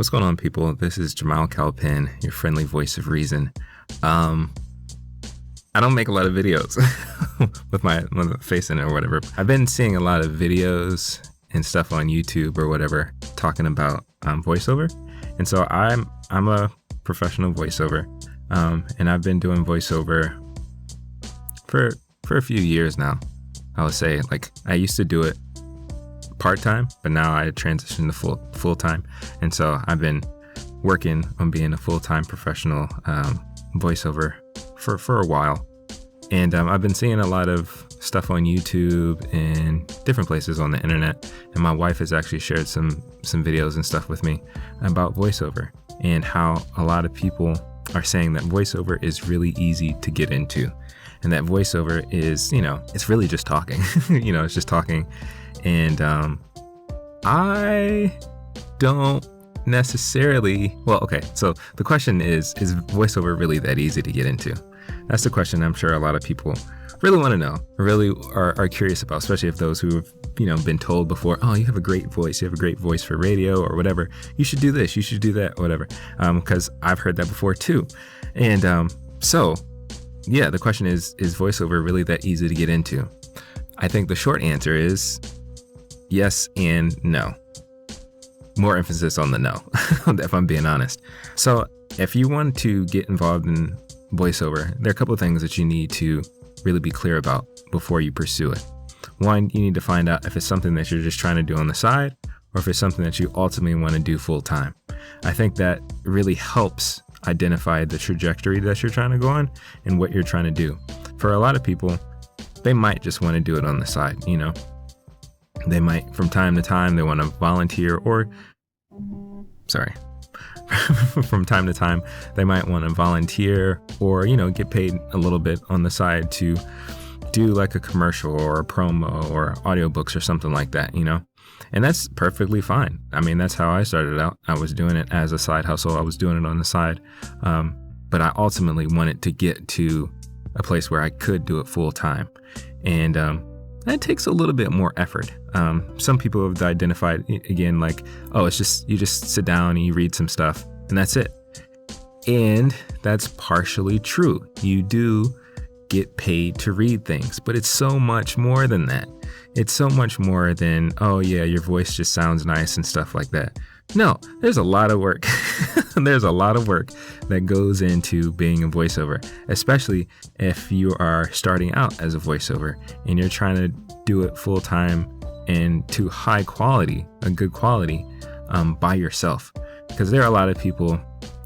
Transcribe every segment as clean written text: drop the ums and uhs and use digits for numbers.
What's going on, people? This is Jamiel Cal-Pin, your friendly voice of reason. I don't make a lot of videos with my face in it or whatever. I've been seeing a lot of videos and stuff on YouTube or whatever talking about voiceover. And so I'm a professional voiceover, and I've been doing voiceover for a few years now. I would say, like, I used to do it part-time, but now I transitioned to full-time. And so I've been working on being a full-time professional voiceover for a while. And I've been seeing a lot of stuff on YouTube and different places on the internet. And my wife has actually shared some videos and stuff with me about voiceover and how a lot of people are saying that voiceover is really easy to get into. And that voiceover is, it's really just talking. It's just talking. And I don't necessarily, so the question is voiceover really that easy to get into? That's the question I'm sure a lot of people really want to know, really are curious about, especially if those who have, been told before, oh, you have a great voice for radio or whatever. You should do this, you should do that, whatever. Because I've heard that before too. And the question is voiceover really that easy to get into? I think the short answer is yes and no. More emphasis on the no, if I'm being honest. So if you want to get involved in voiceover, there are a couple of things that you need to really be clear about before you pursue it. One, you need to find out if it's something that you're just trying to do on the side or if it's something that you ultimately want to do full time. I think that really helps identify the trajectory that you're trying to go on and what you're trying to do. For a lot of people, they might just want to do it on the side, They might, from time to time, they want to volunteer from time to time, they might want to volunteer or, get paid a little bit on the side to do like a commercial or a promo or audiobooks or something like that, And that's perfectly fine. I mean, that's how I started out. I was doing it as a side hustle. I was doing it on the side. But I ultimately wanted to get to a place where I could do it full time. And that takes a little bit more effort. Some people have identified, again, like, oh, it's just, you just sit down and you read some stuff and that's it. And that's partially true. You do get paid to read things, but it's so much more than that. It's so much more than, oh yeah, your voice just sounds nice and stuff like that. No, there's a lot of work. There's a lot of work that goes into being a voiceover, especially if you are starting out as a voiceover and you're trying to do it full time and to high quality, a good quality, by yourself. Because there are a lot of people,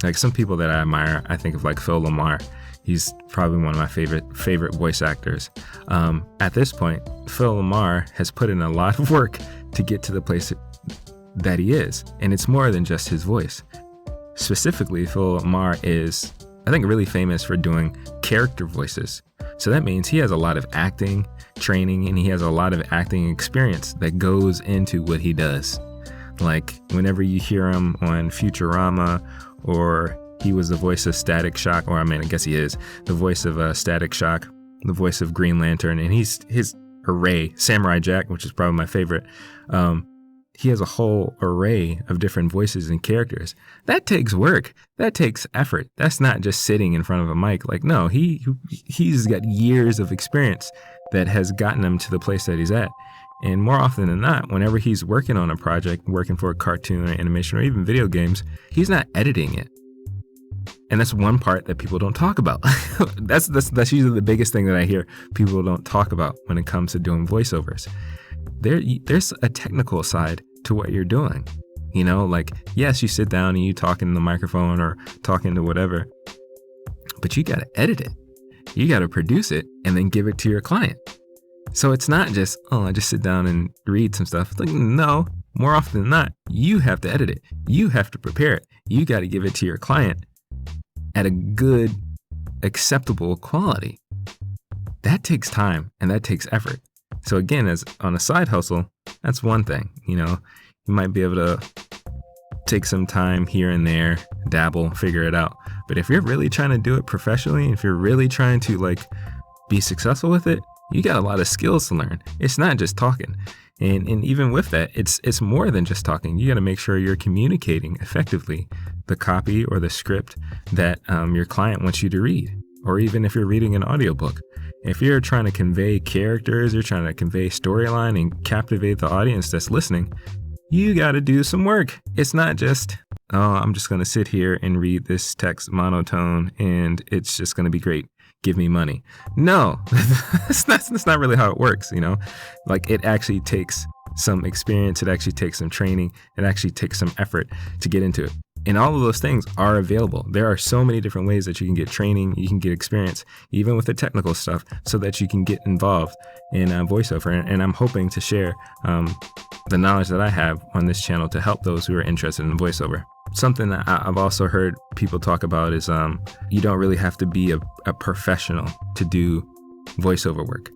like some people that I admire. I think of like Phil LaMarr. He's probably one of my favorite voice actors. At this point, Phil LaMarr has put in a lot of work to get to the place that he is. And it's more than just his voice. Specifically, Phil LaMarr is, I think, really famous for doing character voices. So that means he has a lot of acting training and he has a lot of acting experience that goes into what he does. Like whenever you hear him on Futurama, or he was the voice of Static Shock, or I guess he is the voice of Static Shock, the voice of Green Lantern, and his array, Samurai Jack, which is probably my favorite. He has a whole array of different voices and characters. That takes work. That takes effort. That's not just sitting in front of a mic. Like, no, he's got years of experience that has gotten him to the place that he's at. And more often than not, whenever he's working on a project, working for a cartoon or animation or even video games, he's not editing it. And that's one part that people don't talk about. That's usually the biggest thing that I hear people don't talk about when it comes to doing voiceovers. There's a technical side to what you're doing. Like, yes, you sit down and you talk in the microphone or talking to whatever, but you got to edit it. You got to produce it and then give it to your client. So it's not just, oh, I just sit down and read some stuff. It's like, no, more often than not, you have to edit it. You have to prepare it. You got to give it to your client at a good, acceptable quality. That takes time and that takes effort. So again, as on a side hustle, that's one thing. You might be able to take some time here and there, dabble, figure it out. But if you're really trying to do it professionally, if you're really trying to be successful with it, you got a lot of skills to learn. It's not just talking. And even with that, it's more than just talking. You got to make sure you're communicating effectively the copy or the script that your client wants you to read, or even if you're reading an audiobook. If you're trying to convey characters, you're trying to convey storyline and captivate the audience that's listening, you got to do some work. It's not just, oh, I'm just going to sit here and read this text monotone and it's just going to be great. Give me money. No, that's not really how it works, you know? Like, it actually takes some experience. It actually takes some training. It actually takes some effort to get into it. And all of those things are available. There are so many different ways that you can get training, you can get experience, even with the technical stuff, so that you can get involved in voiceover. And I'm hoping to share the knowledge that I have on this channel to help those who are interested in voiceover. Something that I've also heard people talk about is you don't really have to be a professional to do voiceover work.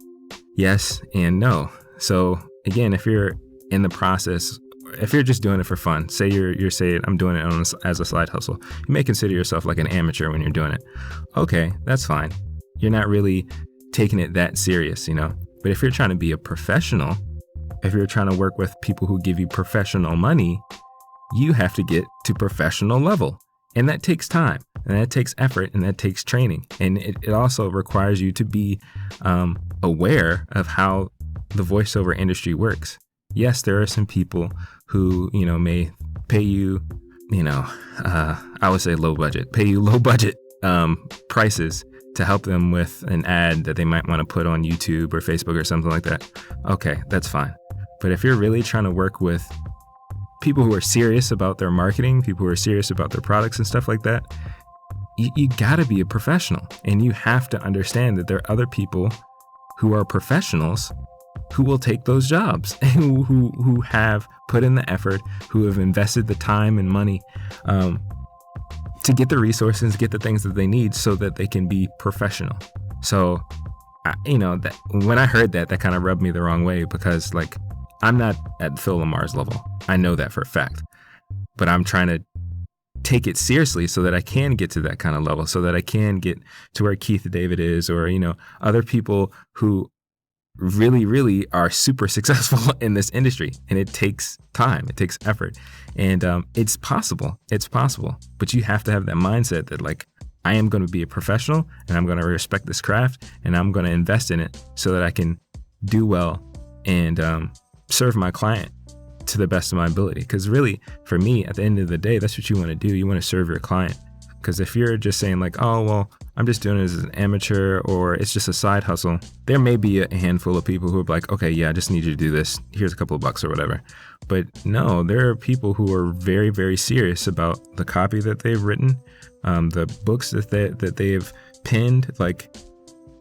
Yes and no. So again, if you're in the process, if you're just doing it for fun, say you're saying I'm doing it as a side hustle, you may consider yourself like an amateur when you're doing it. Okay, that's fine. You're not really taking it that serious, you know. But if you're trying to be a professional, if you're trying to work with people who give you professional money, you have to get to professional level. And that takes time, and that takes effort, and that takes training. And it also requires you to be aware of how the voiceover industry works. Yes, there are some people who, you know, may pay you, you know, I would say pay you low budget prices to help them with an ad that they might want to put on YouTube or Facebook or something like that. Okay, that's fine. But if you're really trying to work with people who are serious about their marketing, people who are serious about their products and stuff like that, you got to be a professional. And you have to understand that there are other people who are professionals who will take those jobs, who have put in the effort, who have invested the time and money to get the resources, get the things that they need so that they can be professional. So, you know, that when I heard that kind of rubbed me the wrong way, because like, I'm not at Phil Lamar's level. I know that for a fact, but I'm trying to take it seriously so that I can get to that kind of level, so that I can get to where Keith David is, or, you know, other people who really, really are super successful in this industry. And it takes time, it takes effort, and it's possible, but you have to have that mindset that like, I am going to be a professional and I'm going to respect this craft and I'm going to invest in it so that I can do well and serve my client to the best of my ability. Because really, for me, at the end of the day, that's what you want to do. You want to serve your client. Because if you're just saying like, oh, well, I'm just doing it as an amateur, or it's just a side hustle, there may be a handful of people who are like, okay, yeah, I just need you to do this. Here's a couple of bucks or whatever. But no, there are people who are very, very serious about the copy that they've written, the books that they've penned. Like,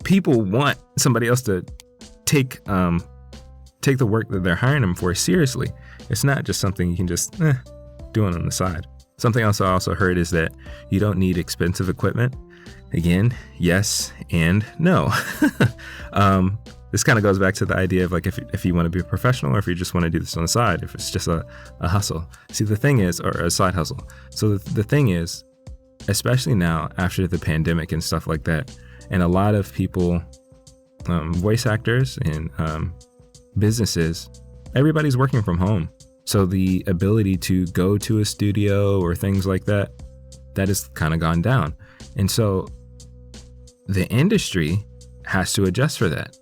people want somebody else to take the work that they're hiring them for seriously. It's not just something you can just do it on the side. Something else I also heard is that you don't need expensive equipment. Again, yes and no. This kind of goes back to the idea of like, if you want to be a professional, or if you just want to do this on the side, if it's just a hustle. See, the thing is, or a side hustle. So the thing is, especially now after the pandemic and stuff like that, and a lot of people, voice actors and businesses, everybody's working from home. So the ability to go to a studio or things like that has kind of gone down. And so the industry has to adjust for that.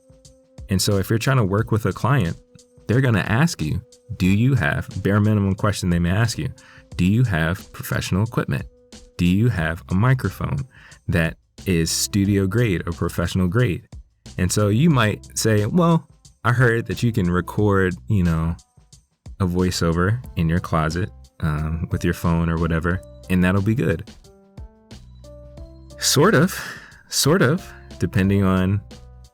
And so if you're trying to work with a client, they're going to ask you, do you have, bare minimum question they may ask you, do you have professional equipment? Do you have a microphone that is studio grade or professional grade? And so you might say, well, I heard that you can record, you know, a voiceover in your closet with your phone or whatever, and that'll be good. Sort of, depending on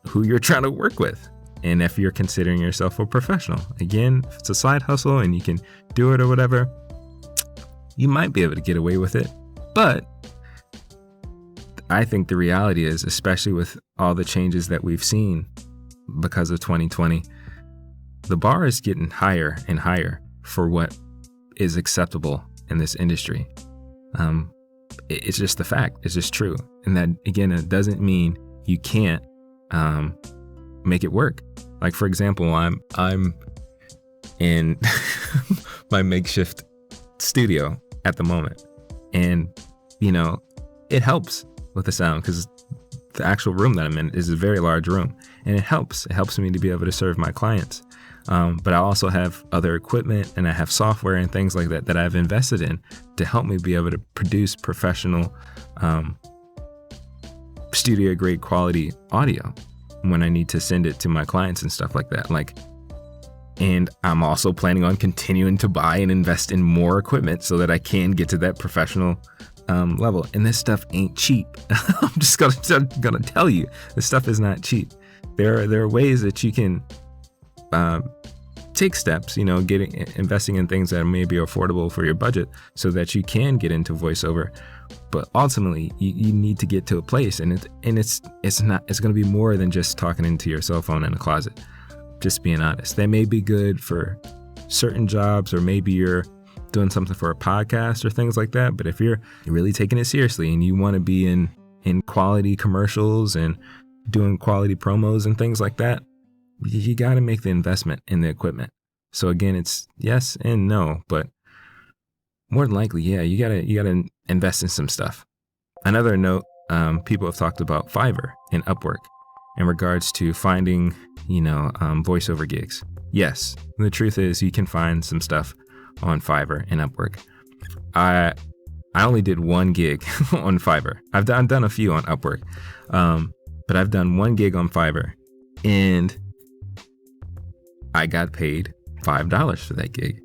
who you're trying to work with and if you're considering yourself a professional. Again, if it's a side hustle and you can do it or whatever, you might be able to get away with it. But I think the reality is, especially with all the changes that we've seen because of 2020, the bar is getting higher and higher for what is acceptable in this industry. It's just the fact. It's just true. And that, again, it doesn't mean you can't make it work. Like, for example, I'm in my makeshift studio at the moment. And, it helps with the sound because the actual room that I'm in is a very large room, and it helps. It helps me to be able to serve my clients. But I also have other equipment, and I have software and things like that I've invested in to help me be able to produce professional, studio grade quality audio when I need to send it to my clients and stuff like that. And I'm also planning on continuing to buy and invest in more equipment so that I can get to that professional level. And this stuff ain't cheap. I'm just gonna tell you, this stuff is not cheap. There are ways that you can take steps, investing in things that may be affordable for your budget so that you can get into voiceover. But ultimately, you need to get to a place, and it's going to be more than just talking into your cell phone in a closet. Just being honest, they may be good for certain jobs, or maybe you're doing something for a podcast or things like that. But if you're really taking it seriously and you want to be in quality commercials and doing quality promos and things like that, you got to make the investment in the equipment. So again, it's yes and no, but more than likely, yeah, you gotta invest in some stuff. Another note, people have talked about Fiverr and Upwork in regards to finding, voiceover gigs. Yes, the truth is you can find some stuff on Fiverr and Upwork. I only did one gig on Fiverr. I've done a few on Upwork, but I've done one gig on Fiverr, and I got paid $5 for that gig.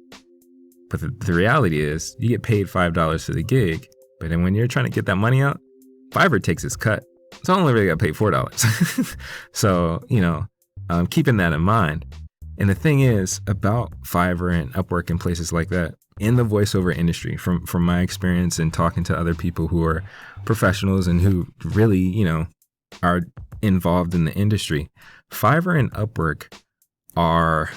But the reality is you get paid $5 for the gig, but then when you're trying to get that money out, Fiverr takes its cut. So I only really got paid $4. So, keeping that in mind. And the thing is about Fiverr and Upwork and places like that, in the voiceover industry, from my experience and talking to other people who are professionals and who really, are involved in the industry, Fiverr and Upwork are,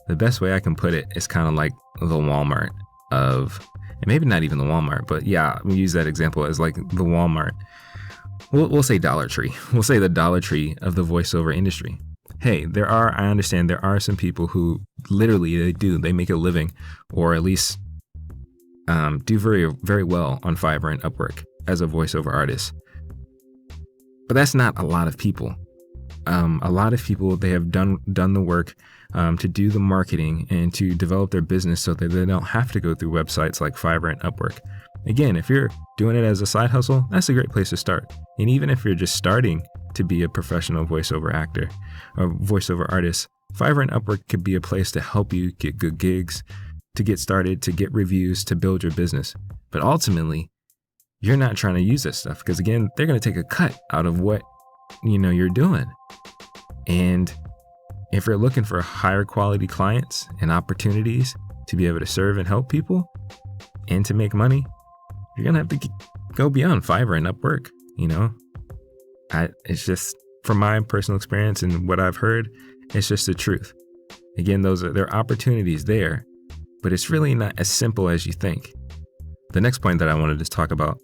the best way I can put it is kind of like the Walmart of, and maybe not even the Walmart, but yeah, we use that example as like the Walmart. We'll say Dollar Tree. We'll say the Dollar Tree of the voiceover industry. Hey, I understand there are some people who literally they make a living, or at least do very, very well on Fiverr and Upwork as a voiceover artist. But that's not a lot of people. A lot of people, they have done the work to do the marketing and to develop their business so that they don't have to go through websites like Fiverr and Upwork. Again, if you're doing it as a side hustle, that's a great place to start. And even if you're just starting to be a professional voiceover actor or voiceover artist, Fiverr and Upwork could be a place to help you get good gigs, to get started, to get reviews, to build your business. But ultimately, you're not trying to use this stuff because, again, they're going to take a cut out of what you're doing. And if you're looking for higher quality clients and opportunities to be able to serve and help people and to make money, you're going to have to go beyond Fiverr and Upwork. It's just, from my personal experience and what I've heard, it's just the truth. Again, there are opportunities there, but it's really not as simple as you think. The next point that I wanted to talk about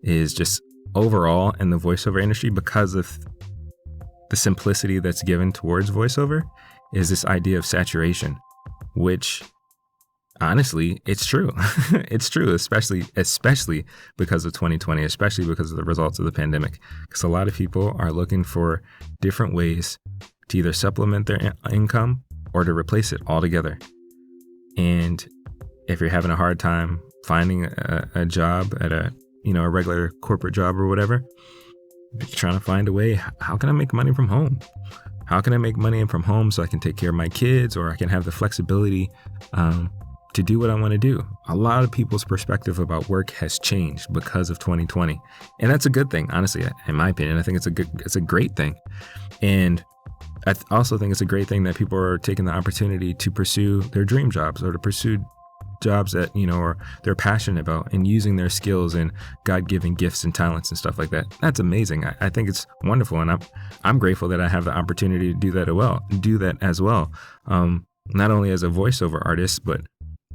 is just overall in the voiceover industry, because of the simplicity that's given towards voiceover, is this idea of saturation, which honestly, it's true. It's true, especially because of 2020, especially because of the results of the pandemic. Because a lot of people are looking for different ways to either supplement their income or to replace it altogether. And if you're having a hard time finding a job at a regular corporate job or whatever, you're trying to find a way, how can I make money from home? How can I make money from home so I can take care of my kids, or I can have the flexibility to do what I want to do? A lot of people's perspective about work has changed because of 2020. And that's a good thing, honestly, in my opinion. I think it's a great thing. And I also think it's a great thing that people are taking the opportunity to pursue their dream jobs, or to pursue jobs that, or they're passionate about, and using their skills and God-given gifts and talents and stuff like that. That's amazing. I think it's wonderful. And I'm grateful that I have the opportunity to do that as well. Not only as a voiceover artist, but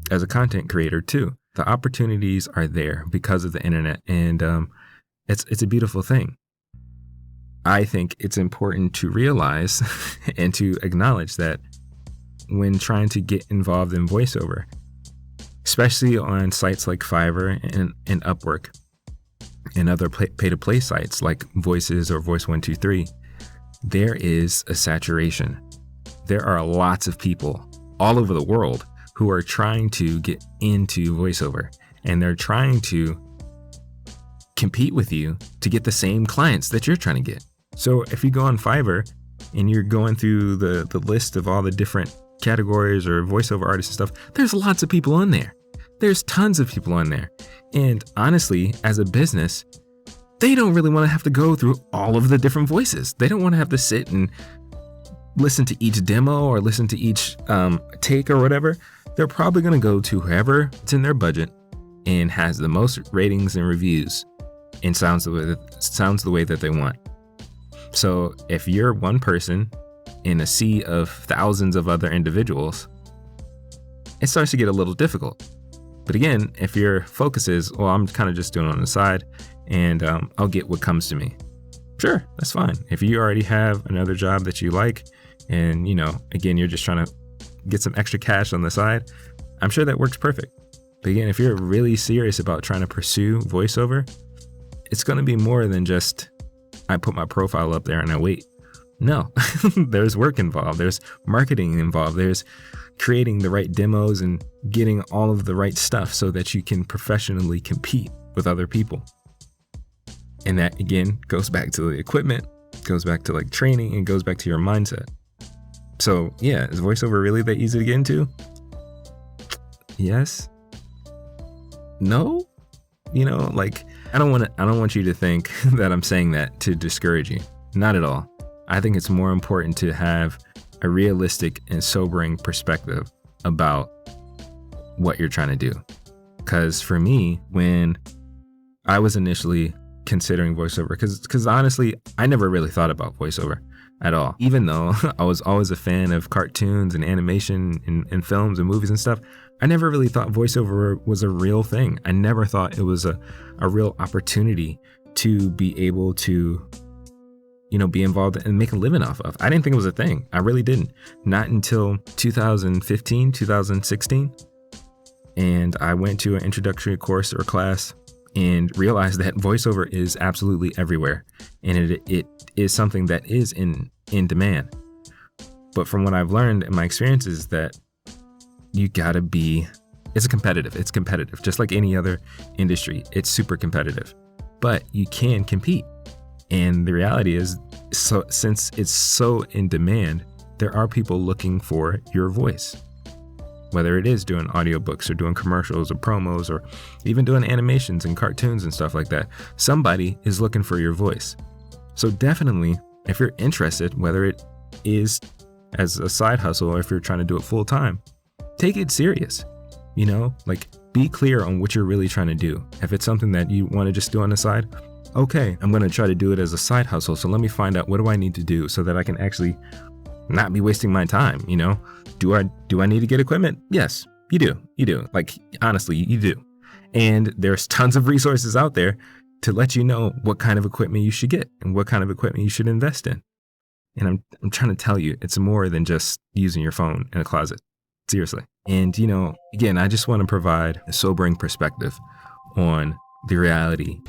as a content creator too. The opportunities are there because of the internet, and it's a beautiful thing. I think it's important to realize and to acknowledge that when trying to get involved in voiceover, especially on sites like Fiverr and Upwork and other pay-to-play sites like Voices or Voice 123, there is a saturation. There are lots of people all over the world who are trying to get into voiceover, and they're trying to compete with you to get the same clients that you're trying to get. So if you go on Fiverr and you're going through the list of all the different categories or voiceover artists and stuff, there's lots of people on there. There's tons of people on there. And honestly, as a business, they don't really want to have to go through all of the different voices. They don't want to have to sit and listen to each demo or listen to each take or whatever. They're probably going to go to whoever it's in their budget and has the most ratings and reviews and sounds the way that they want. So if you're one person in a sea of thousands of other individuals, it starts to get a little difficult. But again, if your focus is, well, I'm kind of just doing it on the side and I'll get what comes to me. Sure, that's fine. If you already have another job that you like and, again, you're just trying to get some extra cash on the side, I'm sure that works perfect. But again, if you're really serious about trying to pursue voiceover, it's going to be more than just, I put my profile up there and I wait. No, there's work involved. There's marketing involved. There's creating the right demos and getting all of the right stuff so that you can professionally compete with other people. And that, again, goes back to the equipment, goes back to like training, and goes back to your mindset. So yeah, is voiceover really that easy to get into? Yes. No? I don't want you to think that I'm saying that to discourage you. Not at all. I think it's more important to have a realistic and sobering perspective about what you're trying to do. Because for me, when I was initially considering voiceover, because honestly, I never really thought about voiceover at all. Even though I was always a fan of cartoons and animation and films and movies and stuff, I never really thought voiceover was a real thing. I never thought it was a real opportunity to be able to be involved and make a living off of. I didn't think it was a thing. I really didn't. Not until 2015, 2016. And I went to an introductory course or class and realized that voiceover is absolutely everywhere. And it is something that is in demand. But from what I've learned in my experiences, that you gotta be, it's competitive, just like any other industry. It's super competitive, but you can compete. And the reality is, so since it's so in demand, there are people looking for your voice. Whether it is doing audiobooks or doing commercials or promos or even doing animations and cartoons and stuff like that, somebody is looking for your voice. So definitely, if you're interested, whether it is as a side hustle or if you're trying to do it full time, take it serious. Be clear on what you're really trying to do. If it's something that you want to just do on the side, okay, I'm going to try to do it as a side hustle. So let me find out, what do I need to do so that I can actually not be wasting my time? Do I need to get equipment? Yes, you do. Honestly, you do. And there's tons of resources out there to let you know what kind of equipment you should get and what kind of equipment you should invest in. And I'm trying to tell you, it's more than just using your phone in a closet. Seriously. And, again, I just want to provide a sobering perspective on the reality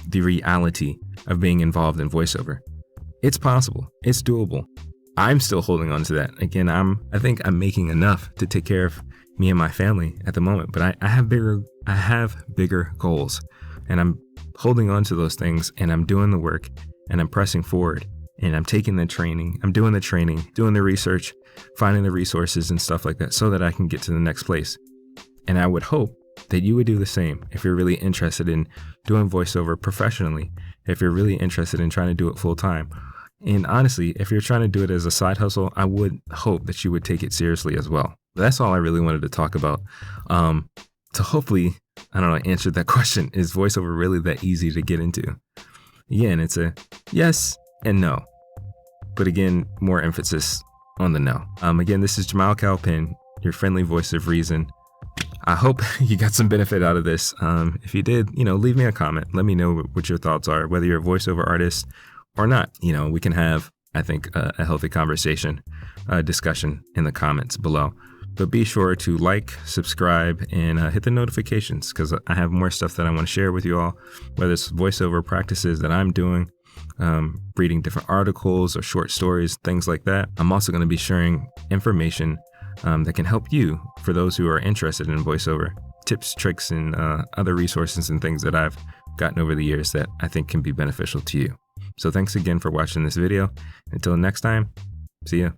of being involved in voiceover. It's possible. It's doable. I'm still holding on to that. Again, I think I'm making enough to take care of me and my family at the moment, but I have bigger goals, and I'm holding on to those things, and I'm doing the work, and I'm pressing forward, and I'm taking the training. I'm doing the training, doing the research, finding the resources and stuff like that so that I can get to the next place. And I would hope that you would do the same if you're really interested in doing voiceover professionally, if you're really interested in trying to do it full time. And honestly, if you're trying to do it as a side hustle, I would hope that you would take it seriously as well. That's all I really wanted to talk about. So hopefully, answered that question. Is voiceover really that easy to get into? Again, it's a yes and no. But again, more emphasis on the no. Again, this is Jamiel Cal-Pin, your friendly voice of reason. I hope you got some benefit out of this. If you did, leave me a comment. Let me know what your thoughts are, whether you're a voiceover artist or not. We can have, I think, a healthy conversation, discussion in the comments below. But be sure to like, subscribe, and hit the notifications, because I have more stuff that I want to share with you all, whether it's voiceover practices that I'm doing, reading different articles or short stories, things like that. I'm also going to be sharing information that can help you, for those who are interested in voiceover, tips, tricks, and other resources and things that I've gotten over the years that I think can be beneficial to you. So thanks again for watching this video. Until next time, see ya.